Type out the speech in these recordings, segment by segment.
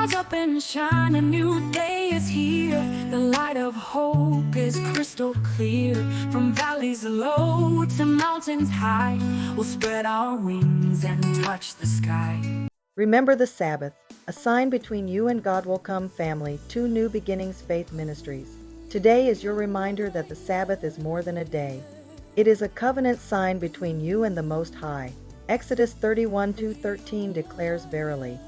rise up and shine, a new day is here. The light of hope is crystal clear. From valleys low to mountains high, we'll spread our wings and touch the sky. Remember the Sabbath, a sign between you and God will come. Family, 2 New Beginnings Faith Ministries. Today is your reminder that the Sabbath is more than a day. It is a covenant sign between you and the Most High. Exodus 31:2-13 declares, "Verily,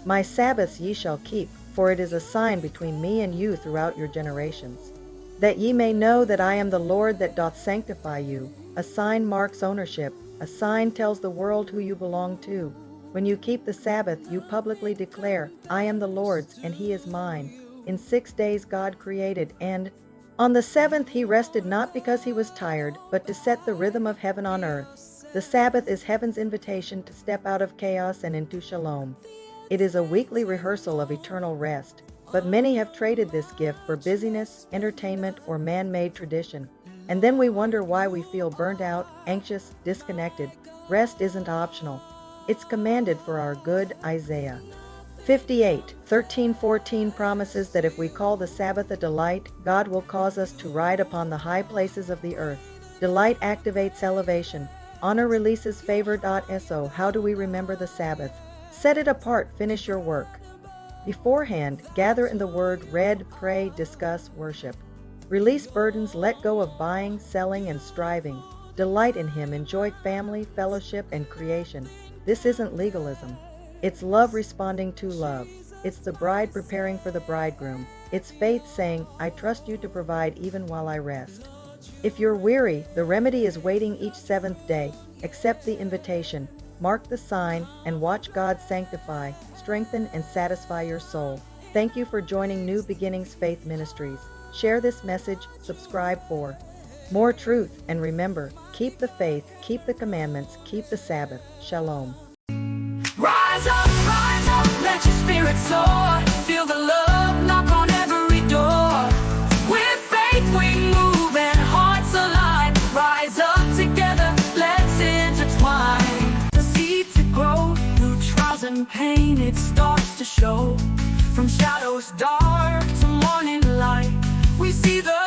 my Sabbaths ye shall keep, for it is a sign between me and you throughout your generations, that ye may know that I am the Lord that doth sanctify you." A sign marks ownership. A sign tells the world who you belong to. When you keep the Sabbath, you publicly declare, "I am the Lord's, and he is mine." In 6 days God created, and on the seventh he rested, not because he was tired, but to set the rhythm of heaven on earth. The Sabbath is heaven's invitation to step out of chaos and into shalom. It is a weekly rehearsal of eternal rest, but many have traded this gift for busyness, entertainment, or man-made tradition. And then we wonder why we feel burnt out, anxious, disconnected. Rest isn't optional. It's commanded for our good. Isaiah 58:13-14 promises that if we call the Sabbath a delight, God will cause us to ride upon the high places of the earth. Delight activates elevation. Honor releases favor. So how do we remember the Sabbath? Set it apart. Finish your work. Beforehand, gather in the Word, read, pray, discuss, worship. Release burdens. Let go of buying, selling, and striving. Delight in Him. Enjoy family, fellowship, and creation. This isn't legalism. It's love responding to love. It's the bride preparing for the bridegroom. It's faith saying, "I trust you to provide even while I rest." If you're weary, the remedy is waiting each seventh day. Accept the invitation, mark the sign, and watch God sanctify, strengthen, and satisfy your soul. Thank you for joining New Beginnings Faith Ministries. Share this message, subscribe for more truth, and remember, keep the faith, keep the commandments, keep the Sabbath. Shalom. Rise up, let your spirit soar. Feel the love knock on every door. With faith we move and hearts align. Rise up together, let's intertwine. The seed to grow through trials and pain, it starts to show. From shadows dark to morning light, we see the